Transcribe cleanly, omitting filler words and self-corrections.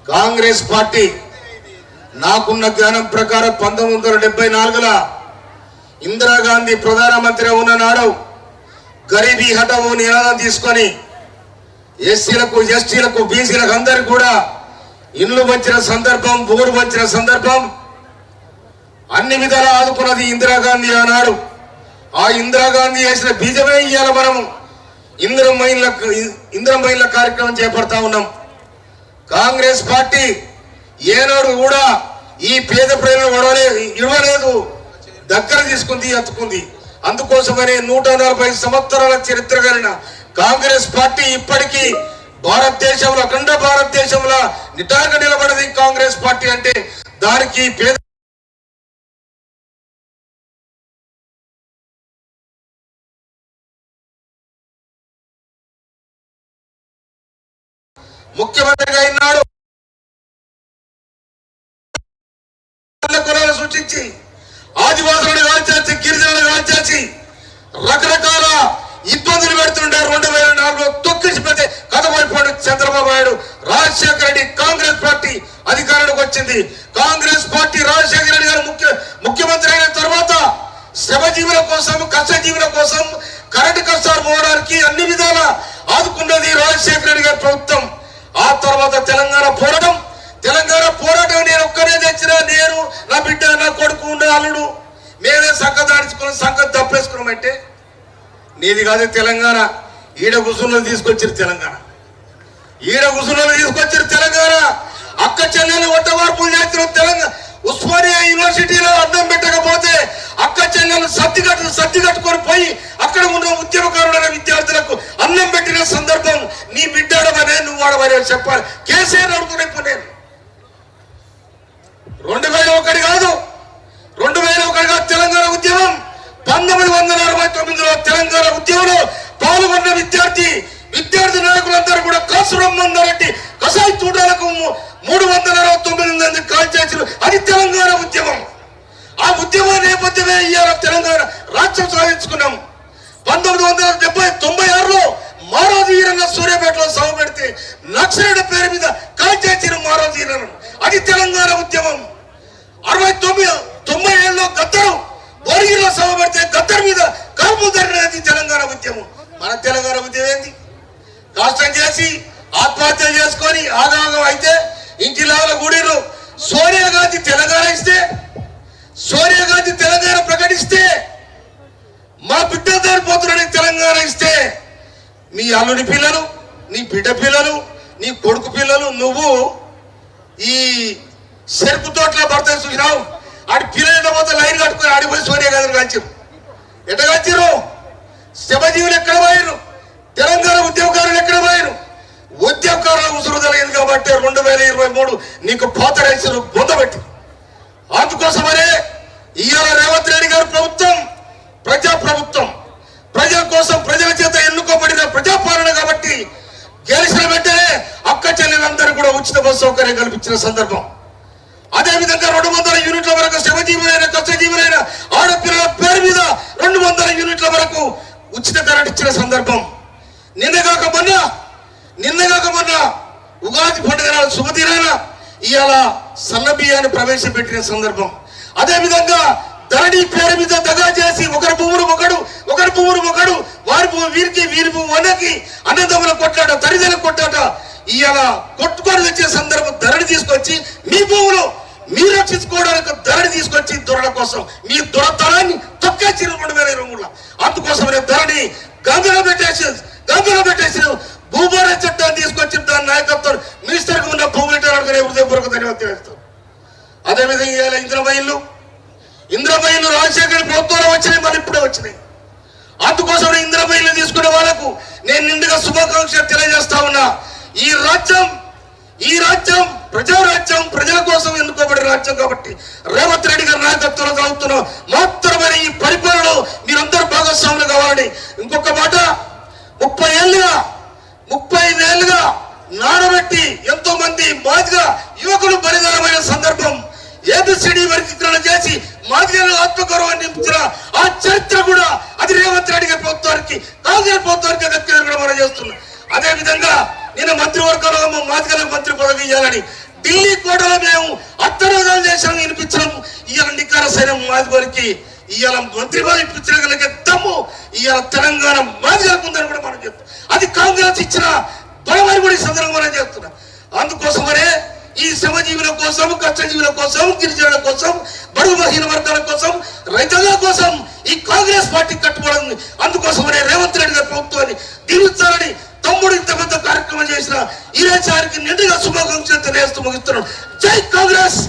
Congress party నాకున్న జ్ఞానం ప్రకారం 1974లో ఇందిరాగాంధీ ప్రధానమంత్రి ఉన్న నాడు గరీబీ హఠావో నినాదం తీసుకొని ఎస్సీలకు ఎస్టీలకు బీసీలకు అందరికి కూడా ఇల్లు వచ్చిన సందర్భం, ఊరు వచ్చిన సందర్భం, అన్ని విధాలా ఆదుకున్నది ఇందిరాగాంధీ ఆనాడు. ఆ ఇందిరాగాంధీ చేసిన బీజమే ఇవాళ మనము ఇందిరా మహిళల కార్యక్రమం చేపడతా ఉన్నాం. కాంగ్రెస్ పార్టీ ఏనాడు కూడా ఈ పేద ప్రజలను ఇవ్వలేదు, దగ్గర తీసుకుంది, ఎత్తుకుంది. అందుకోసమనే 140 సంవత్సరాల చరిత్ర కలిగిన కాంగ్రెస్ పార్టీ ఇప్పటికీ భారతదేశంలో, అఖండ భారతదేశంలో నిటారుగా నిలబడది కాంగ్రెస్ పార్టీ అంటే దానికి పేద ముఖ్యమంత్రిగా అయినాడు. కులాలను సృష్టించి ఆదివాసులను కాల్చేసి, గిరిజనులను కాల్చేసి రకరకాల ఇబ్బందులు పెడుతుంటారు. 2004లో తొక్కిసిపోతే కథమైపోయాడు చంద్రబాబు నాయుడు. రాజశేఖర రెడ్డి కాంగ్రెస్ పార్టీ అధికారంలోకి వచ్చింది. కాంగ్రెస్ పార్టీ రాజశేఖర రెడ్డి గారు ముఖ్యమంత్రి అయిన తర్వాత శ్రమజీవుల కోసం, కష్టజీవుల కోసం, కరెంటు కష్టాలు పోవడానికి అన్ని విధాల ఆదుకున్నది రాజశేఖర రెడ్డి గారి ప్రభుత్వం. ఆ తర్వాత తెలంగాణ పోరాటం నేను ఒక్కనే తెచ్చిన, నేను, నా బిడ్డ, నా కొడుకు, నా అల్లుడు మేమే సంఖ దాడించుకుని సంఖ తప్పేసుకున్నామంటే నీది కాదు తెలంగాణ. ఈడ గుసులను తీసుకొచ్చారు తెలంగాణ. అక్క చెల్లెలు ఒట్టవార్పులు చేసిన తెలంగాణ. ఉస్మానియా యూనివర్సిటీలో అన్నం పెట్టకపోతే అక్క చెల్లెలు సర్ది కట్టుకొని పోయి అక్కడ ఉన్న ఉద్యమకారులైన విద్యార్థులకు అన్నం పెట్టిన సందర్భం నీ బిడ్డాడమనే, నువ్వు వాడమనే చెప్పాలి. కేసీఆర్ అడుగుతున్నా. ఇప్పుడు నేను 2001 కాదు, 2001 కాదు తెలంగాణ ఉద్యమం. 1969లో తెలంగాణ ఉద్యమంలో పాల్గొన్న విద్యార్థి నాయకులందరూ కూడా కాసురం మందారెడ్డి కసాయి చూడాలకు 369 మంది కాల్ చేసిన అది తెలంగాణ ఉద్యమం. ఆ ఉద్యమ నేపథ్యమే ఇవాళ తెలంగాణ రాష్ట్రం సాధించుకున్నాం. 1996లో మారోజు ఈరన్న సూర్యాపేటలో సభ పెడితే నక్సలైట్ పేరు మీద కాల్ చేసిన మారోజు ఈరన్న అది తెలంగాణ ఉద్యమం. 97లో గద్దరు బోరిగిరిలో సభ పెడితే గద్దర్ మీద కాల్పులు జరిగినది తెలంగాణ ఉద్యమం. మన తెలంగాణ ఉద్యమం ఏంది? కష్టం చేసి ఆత్మహత్య చేసుకొని ఆగాగం అయితే ఇంటిలో గుడిలో సోనియా గాంధీ తెలంగాణ ప్రకటిస్తే మా బిడ్డ దారిపోతున్నాడని తెలంగాణ ఇస్తే మీ అల్లుడి పిల్లలు, నీ బిడ్డ పిల్లలు, నీ కొడుకు పిల్లలు, నువ్వు ఈ చెరుకు తోటలో భర్త చూసినావు. ఆడి పిల్లల పోతే లైన్ కట్టుకుని ఆడిపోయి సోనియా గాంధీ కాల్చారు. ఎట్లా కాల్చారు? శ్రమజీవులు ఎక్కడ పోయారు? తెలంగాణ ఉద్యమకారులు ఎక్కడ పోయారు? ఉద్యమకారుల ఉసురు జరిగింది కాబట్టి 2023 నీకు పాతరేసారు బొందబెట్టి. అందుకోసమనే ఇవాళ రేవంత్ రెడ్డి గారి ప్రభుత్వం ప్రజాప్రభుత్వం, ప్రజల కోసం, ప్రజల చేత ఎన్నుకోబడిన ప్రజాపాలన కాబట్టి గెలిచిన వెంటనే అక్క చెల్లెలందరూ కూడా ఉచిత బస్సు సౌకర్యం కల్పించిన సందర్భం. అదేవిధంగా 200 యూనిట్ల వరకు శ్రమజీవులైన, కష్టజీవులైన ఆడపిల్లల పేరు మీద 200 యూనిట్ల వరకు ఉచిత కరెంట్ ఇచ్చిన సందర్భం. నిన్నగాక మొన్న ఉగాది పండుగ శుభదినాన ఇవాళ సన్న బియ్యాన్ని ప్రవేశపెట్టిన సందర్భం. అదేవిధంగా ధరణి పేరు మీద దగా చేసి ఒకరి భూములు ఒకడు వారి భూమి వీరి భూమి వనకి అన్నదమ్ముల కొట్లాట, తరిదల కొట్లాట ఇవాళ కొట్టుకొని వచ్చే సందర్భం ధరణి తీసుకొచ్చి మీ భూములు మీరు రక్షించుకోవడానికి ధరణి తీసుకొచ్చి దొరల కోసం మీ దొరతనాన్ని తొక్కేసి 2023లో అందుకోసమనే ధరణి గంగలో పెట్టేసి భూభార చట్టాన్ని తీసుకొచ్చి దాని నాయకత్వం మినిస్టర్ కు ఉన్న భూములు హృదయపూర్వక ధన్యవాదాలు తెలుస్తాం. అదేవిధంగా ఇంద్రమయిలు రాజశేఖర ప్రభుత్వంలో వచ్చినాయి, మరి ఇప్పుడే వచ్చినాయి. అందుకోసం ఇంద్రమయిలు తీసుకునే వాళ్ళకు నేను నిండుగా శుభాకాంక్షలు తెలియజేస్తా ఉన్నా. ఈ రాజ్యం ప్రజారాజ్యం, ప్రజల కోసం ఎన్నుకోబడిన రాజ్యం కాబట్టి రేవంత్ రెడ్డి గారి నాయకత్వంలో సాగుతున్న మాత్రమే ఈ పరిపాలనలో మీరందరూ భాగస్వాములు కావాలని. ఇంకొక మాట, 35 ఏళ్ళుగా నానబెట్టి ఎంతో మంది మాదిగా యువకులు బలిదానమైన సందర్భం. ఏబిసిడి వర్గీకరణ చేసి మాదిగల ఆత్మగౌరవాన్ని నింపించిన ఆ చరిత్ర కూడా అది రేవంత్ రెడ్డి గారి ప్రభుత్వానికి, కాంగ్రెస్ ప్రభుత్వానికి దక్కిన మనం చేస్తున్నాం. అదేవిధంగా నేను మంత్రివర్గంలో మాదిగలకు మంత్రి పదవి ఇవ్వాలని ఢిల్లీ కోటలో మేము అత్తరోజాలు చేసాం వినిపించడం. ఇవాళ నికార సైన్యం మాదిగోరికి ఇవాళ మంత్రి పదవి ఇప్పించగలిగే దమ్ము ఇవాళ తెలంగాణ మాదిగలకు ఉందని కూడా మనం చెప్తాం. అది కాంగ్రెస్ ఇచ్చిన బలమని కూడా ఈ సందర్భంగా చేస్తున్నాం. అందుకోసమనే ఈ శ్రమజీవుల కోసం, కష్టజీవుల కోసం, గిరిజనుల కోసం, బడుగు బలహీన వర్గాల కోసం, రైతుల కోసం ఈ కాంగ్రెస్ పార్టీ కట్టుబడింది. అందుకోసమనే రేవంత్ రెడ్డి గారి ప్రభుత్వాన్ని దీవించాలని తమ్ముడు ఇంత పెద్ద కార్యక్రమం చేసిన ఈరోజు నిండుగా శుభాకాంక్షలు తెలియజేస్తూ ముగిస్తున్నాడు. జై కాంగ్రెస్.